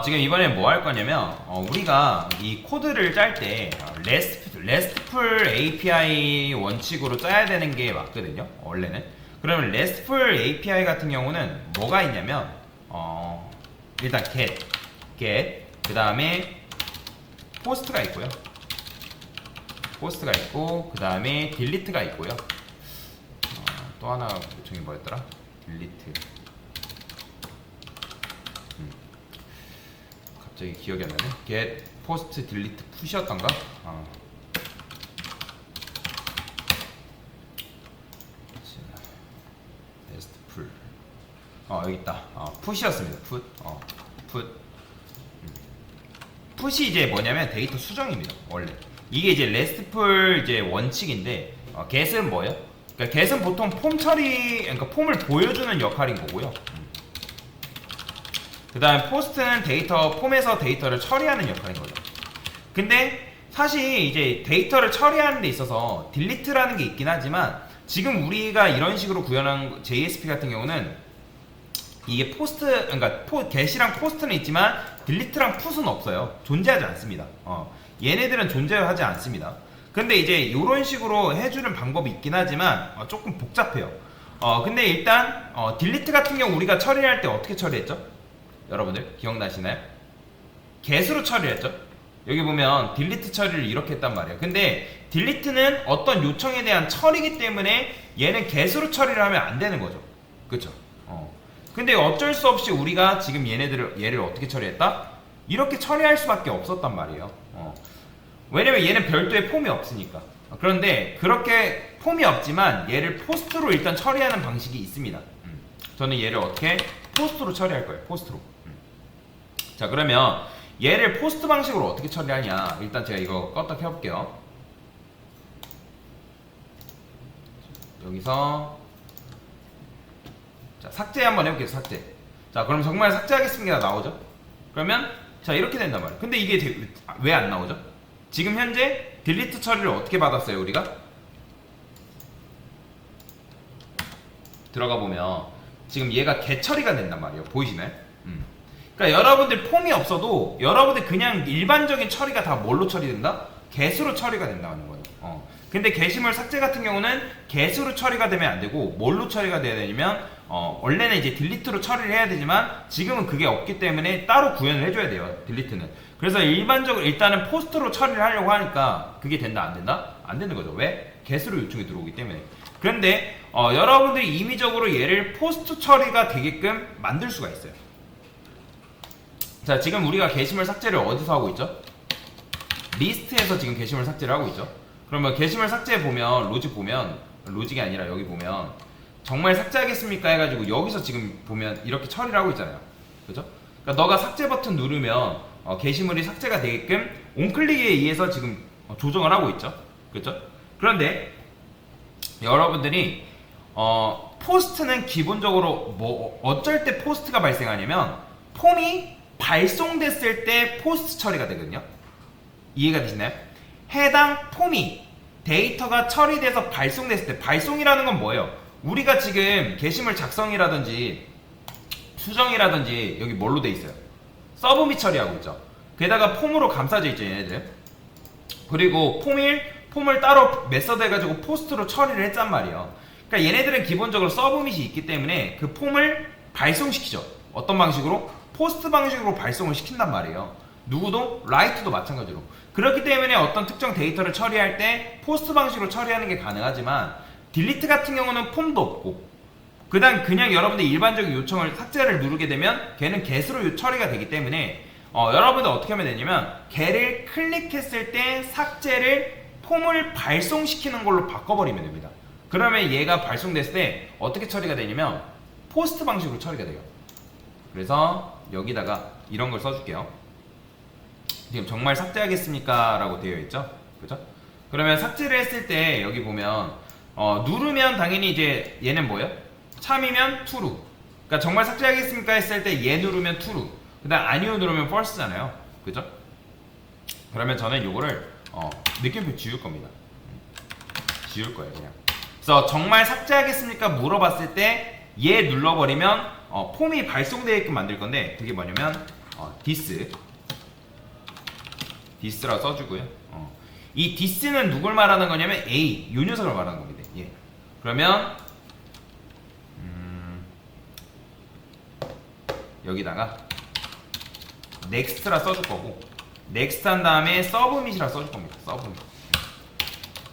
지금 이번에 뭐 할 거냐면, 우리가 이 코드를 짤 때, RESTful API 원칙으로 짜야 되는 게 맞거든요, 원래는. 그러면 RESTful API 같은 경우는 뭐가 있냐면, 일단 get, 그 다음에 post가 있고요. post가 있고, 그 다음에 delete가 있고요. 또 하나 요청이 뭐였더라? delete. 갑자기 기억이 안 나네. get, post, delete, push였던가? RESTful. 여기 있다. push였습니다. put. 푸시 이제 뭐냐면 데이터 수정입니다. 원래 이게 이제 RESTful 이제 원칙인데, get은 뭐예요? 그러니까 get은 보통 폼 처리, 그러니까 폼을 보여주는 역할인 거고요. 그 다음에 post는 폼에서 데이터를 처리하는 역할인 거죠. 근데 사실 이제 데이터를 처리하는 데 있어서 delete라는 게 있긴 하지만, 지금 우리가 이런 식으로 구현한 JSP 같은 경우는 이게 그러니까 get이랑 post는 있지만 delete랑 put은 없어요. 존재하지 않습니다. 얘네들은 존재하지 않습니다. 근데 이제 이런 식으로 해주는 방법이 있긴 하지만 조금 복잡해요. 근데 일단 delete 같은 경우 우리가 처리할 때 어떻게 처리했죠? 여러분들 기억나시나요? get으로 처리했죠? 여기 보면 delete 처리를 이렇게 했단 말이에요. 근데 delete는 어떤 요청에 대한 처리이기 때문에 얘는 get으로 처리를 하면 안 되는 거죠. 그쵸? 근데 어쩔 수 없이 우리가 지금 얘를 어떻게 처리했다? 이렇게 처리할 수밖에 없었단 말이에요. 왜냐면 얘는 별도의 폼이 없으니까. 그런데 그렇게 폼이 없지만 얘를 포스트로 일단 처리하는 방식이 있습니다. 저는 얘를 어떻게 포스트로 처리할 거예요. 포스트로. 자, 그러면 얘를 포스트 방식으로 어떻게 처리하냐? 일단 제가 이거 껐다 켜볼게요. 여기서 자, 삭제 한번 해볼게요. 삭제. 자, 그럼 정말 삭제하겠습니다 나오죠? 그러면 자, 이렇게 된단 말이에요. 근데 이게 왜 안 나오죠? 지금 현재 딜리트 처리를 어떻게 받았어요 우리가? 들어가 보면 지금 얘가 get 처리가 된단 말이에요. 보이시나요? 그러니까 여러분들 폼이 없어도 여러분들 그냥 일반적인 처리가 다 뭘로 처리된다? get으로 처리가 된다는 거예요. 근데 게시물 삭제 같은 경우는 get으로 처리가 되면 안 되고 뭘로 처리가 돼야 되냐면, 원래는 이제 delete로 처리를 해야 되지만 지금은 그게 없기 때문에 따로 구현을 해줘야 돼요. delete는. 그래서 일반적으로 일단은 post로 처리를 하려고 하니까 그게 된다 안 된다? 안 되는 거죠. 왜? get으로 요청이 들어오기 때문에. 그런데 여러분들이 임의적으로 얘를 post 처리가 되게끔 만들 수가 있어요. 자, 지금 우리가 게시물 삭제를 어디서 하고 있죠? 리스트에서 지금 게시물 삭제를 하고 있죠. 그러면 게시물 삭제 보면 로직이 아니라 여기 보면 정말 삭제하겠습니까 해가지고 여기서 지금 보면 이렇게 처리를 하고 있잖아요. 그죠? 그러니까 너가 삭제 버튼 누르면 게시물이 삭제가 되게끔 온클릭에 의해서 지금 조정을 하고 있죠. 그죠? 그런데 여러분들이 포스트는 기본적으로 뭐 어쩔 때 포스트가 발생하냐면 폼이 발송됐을 때 포스트 처리가 되거든요. 이해가 되시나요? 해당 폼이 데이터가 처리돼서 발송됐을 때, 발송이라는 건 뭐예요? 우리가 지금 게시물 작성이라든지 수정이라든지 여기 뭘로 돼 있어요? 서브밋 처리하고 있죠. 게다가 폼으로 감싸져 있죠, 얘네들. 그리고 폼을 따로 메서드 해가지고 포스트로 처리를 했단 말이에요. 그러니까 얘네들은 기본적으로 서브밋이 있기 때문에 그 폼을 발송시키죠. 어떤 방식으로? 포스트 방식으로 발송을 시킨단 말이에요. 누구도? 라이트도 마찬가지로. 그렇기 때문에 어떤 특정 데이터를 처리할 때 포스트 방식으로 처리하는 게 가능하지만 딜리트 같은 경우는 폼도 없고 그냥 여러분들 일반적인 요청을 삭제를 누르게 되면 걔는 get으로 처리가 되기 때문에 여러분들 어떻게 하면 되냐면 get을 클릭했을 때 삭제를 폼을 발송시키는 걸로 바꿔버리면 됩니다. 그러면 얘가 발송됐을 때 어떻게 처리가 되냐면 포스트 방식으로 처리가 돼요. 그래서 여기다가 이런 걸 써줄게요. 지금 정말 삭제하겠습니까? 라고 되어 있죠? 그죠? 그러면 삭제를 했을 때 여기 보면 누르면 당연히 이제 얘는 뭐예요? 참이면 true. 그러니까 정말 삭제하겠습니까? 했을 때 얘 누르면 true. 그 다음 아니요 누르면 false잖아요. 그죠? 그러면 저는 요거를 느낌표 지울 겁니다. 지울 거예요 그냥. 그래서 정말 삭제하겠습니까? 물어봤을 때 얘 눌러버리면 폼이 발송되게끔 만들 건데 그게 뭐냐면 디스라 써주고요. 이 디스는 누굴 말하는 거냐면 A 요 녀석을 말하는 겁니다. 예. 그러면 여기다가 넥스트라 써줄 거고, 넥스트 한 다음에 서브밋이라 써줄 겁니다. 서브밋.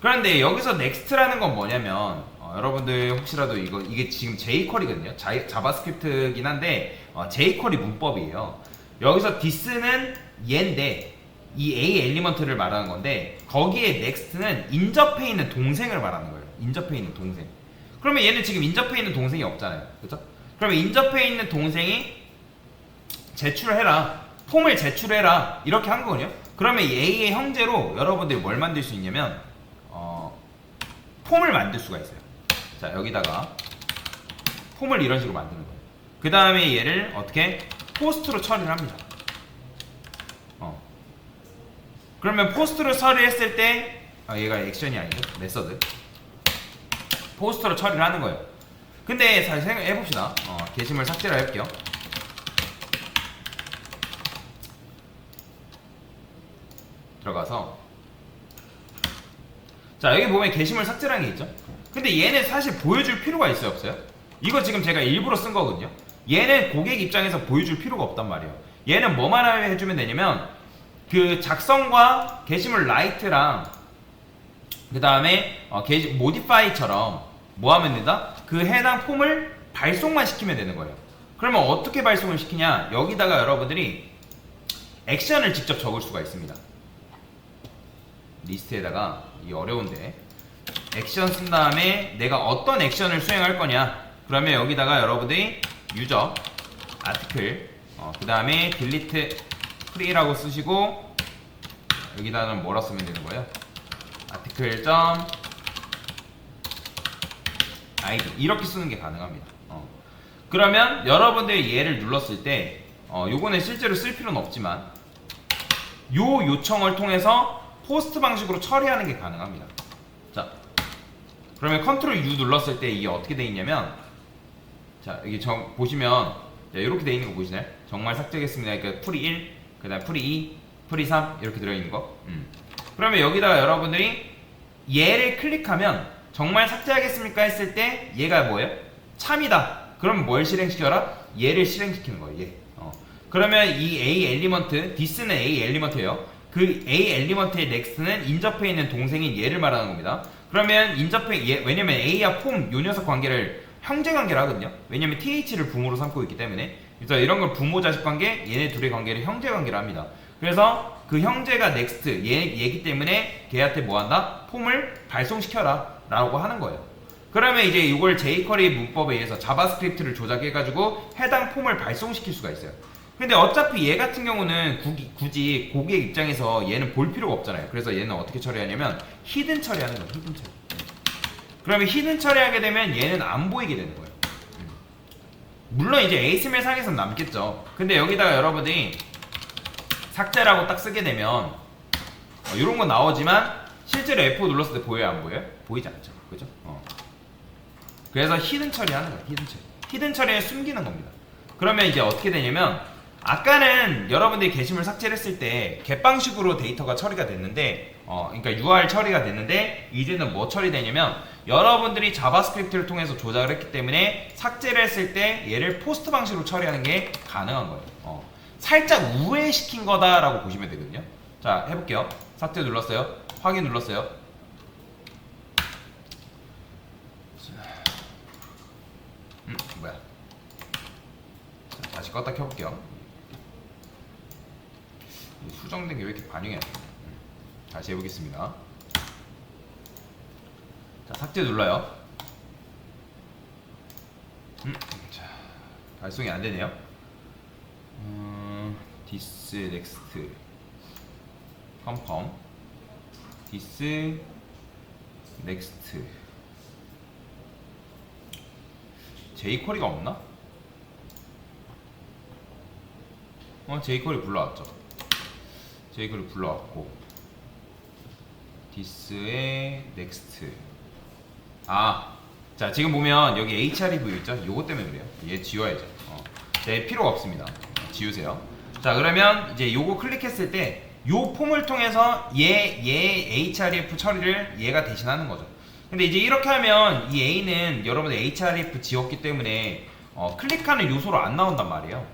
그런데 여기서 넥스트라는 건 뭐냐면 여러분들 혹시라도 이게 지금 jQuery거든요. 자바스크립트긴 한데 jQuery 문법이에요. 여기서 this는 얘인데 이 a 엘리먼트를 말하는 건데, 거기에 next는 인접해 있는 동생을 말하는 거예요. 인접해 있는 동생. 그러면 얘는 지금 인접해 있는 동생이 없잖아요. 그렇죠? 그러면 인접해 있는 동생이 제출해라, 폼을 제출해라, 이렇게 한 거거든요. 그러면 이 a의 형제로 여러분들이 뭘 만들 수 있냐면 폼을 만들 수가 있어요. 자, 여기다가 폼을 이런 식으로 만드는 거예요. 그 다음에 얘를 어떻게 포스트로 처리를 합니다. 그러면 포스트로 처리했을 때 얘가 액션이 아니죠, 메서드. 포스트로 처리를 하는 거예요. 근데 잘 생각해봅시다. 게시물 삭제를 할게요. 들어가서 자, 여기 보면 게시물 삭제라는 게 있죠. 근데 얘는 사실 보여줄 필요가 있어요, 없어요? 이거 지금 제가 일부러 쓴 거거든요. 얘는 고객 입장에서 보여줄 필요가 없단 말이에요. 얘는 뭐만 해주면 되냐면 그 작성과 게시물 라이트랑 그 다음에 모디파이처럼 뭐 하면 된다? 그 해당 폼을 발송만 시키면 되는 거예요. 그러면 어떻게 발송을 시키냐? 여기다가 여러분들이 액션을 직접 적을 수가 있습니다. 리스트에다가, 이 어려운데, 액션 쓴 다음에 내가 어떤 액션을 수행할 거냐, 그러면 여기다가 여러분들이 유저 아티클 그 다음에 딜리트 프리라고 쓰시고, 여기다는 뭐라 쓰면 되는 거예요? 아티클 점 아이디, 이렇게 쓰는 게 가능합니다. 그러면 여러분들이 얘를 눌렀을 때 요거는 실제로 쓸 필요는 없지만 요 요청을 통해서 포스트 방식으로 처리하는 게 가능합니다. 자, 그러면 컨트롤 U 눌렀을 때 이게 어떻게 돼 있냐면, 자, 여기 보시면 이렇게 돼 있는 거 보이시나요? 정말 삭제하겠습니다. 그러니까 풀이 1, 그 다음 풀이 2, 풀이 3 이렇게 들어있는 거. 그러면 여기다가 여러분들이 얘를 클릭하면 정말 삭제하겠습니까 했을 때 얘가 뭐예요? 참이다. 그럼 뭘 실행시켜라? 얘를 실행시키는 거예요. 얘. 그러면 이 A 엘리먼트, this는 A 엘리먼트예요. 그 A 엘리먼트의 next는 인접해 있는 동생인 얘를 말하는 겁니다. 그러면 왜냐면 A와 폼 요 녀석 관계를 형제 관계를 하거든요. 왜냐면 TH를 부모로 삼고 있기 때문에. 그래서 이런 걸 부모 자식 관계, 얘네 둘의 관계를 형제 관계를 합니다. 그래서 그 형제가 next 얘기 때문에 걔한테 뭐 한다? 폼을 발송시켜라 라고 하는 거예요. 그러면 이제 이걸 jQuery 문법에 의해서 자바스크립트를 조작해가지고 해당 폼을 발송시킬 수가 있어요. 근데 어차피 얘 같은 경우는 굳이 고객 입장에서 얘는 볼 필요가 없잖아요. 그래서 얘는 어떻게 처리하냐면 히든 처리하는 거예요. 히든 처리. 그러면 히든 처리하게 되면 얘는 안 보이게 되는 거예요. 물론 이제 ASML 상에서는 남겠죠. 근데 여기다가 여러분들이 삭제라고 딱 쓰게 되면 이런 거 나오지만 실제로 F5 눌렀을 때 보여요, 안 보여요? 보이지 않죠. 그죠? 그래서 히든 처리하는 거예요. 히든 처리. 히든 처리에 숨기는 겁니다. 그러면 이제 어떻게 되냐면, 아까는 여러분들이 게시물 삭제를 했을 때 겟방식으로 데이터가 처리가 됐는데 그러니까 URL 처리가 됐는데, 이제는 뭐 처리되냐면 여러분들이 자바스크립트를 통해서 조작을 했기 때문에 삭제를 했을 때 얘를 포스트 방식으로 처리하는 게 가능한 거예요. 살짝 우회시킨 거다라고 보시면 되거든요. 자, 해볼게요. 삭제 눌렀어요. 확인 눌렀어요. 뭐야? 자, 다시 껐다 켜볼게요. 수정된 게 왜 이렇게 반영이 안 돼? 다시 해보겠습니다. 자, 삭제 눌러요. 자, 발송이 안 되네요. this next confirm this next jQuery가 없나? jQuery 불러왔죠. jQuery 불러왔고 this의 next. 자, 지금 보면 여기 href 있죠? 요거 때문에 그래요. 얘 지워야죠. 얘 필요가 없습니다. 지우세요. 자, 그러면 이제 요거 클릭했을 때 요 폼을 통해서 얘 href 처리를 얘가 대신하는 거죠. 근데 이제 이렇게 하면 이 A는 여러분들 href 지웠기 때문에 클릭하는 요소로 안 나온단 말이에요.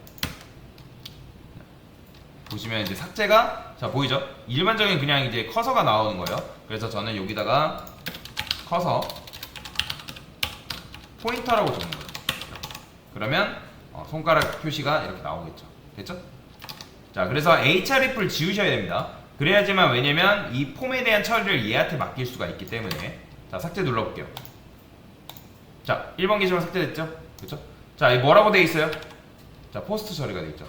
보시면 이제 삭제가, 자, 보이죠? 일반적인 그냥 이제 커서가 나오는 거예요. 그래서 저는 여기다가 커서 포인터라고 적는 거예요. 그러면 손가락 표시가 이렇게 나오겠죠. 됐죠? 자, 그래서 href를 지우셔야 됩니다. 그래야지만, 왜냐면 이 폼에 대한 처리를 얘한테 맡길 수가 있기 때문에. 자, 삭제 눌러볼게요. 자, 1번 게시물 삭제됐죠? 그쵸? 자, 이 뭐라고 돼 있어요? 자, 포스트 처리가 돼 있죠.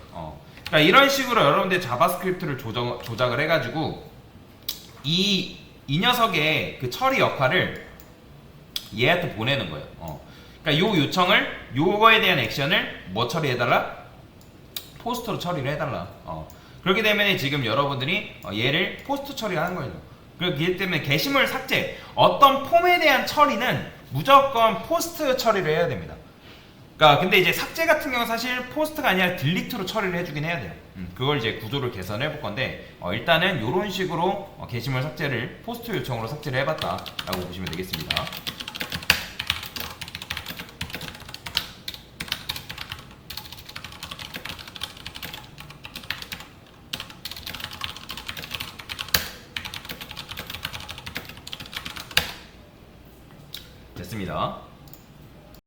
그러니까 이런 식으로 여러분들 자바스크립트를 조작을 해가지고 이 녀석의 그 처리 역할을 얘한테 보내는 거예요. 그러니까 요 요청을, 요거에 대한 액션을 뭐 처리해달라? 포스트로 처리를 해달라. 그렇게 되면 지금 여러분들이 얘를 포스트 처리하는 거예요. 그렇기 때문에 게시물 삭제, 어떤 폼에 대한 처리는 무조건 포스트 처리를 해야 됩니다. 그러니까 근데 이제 삭제 같은 경우는 사실 포스트가 아니라 딜리트로 처리를 해주긴 해야 돼요. 그걸 이제 구조를 개선해 볼 건데, 일단은 이런 식으로 게시물 삭제를 포스트 요청으로 삭제를 해봤다라고 보시면 되겠습니다. 됐습니다.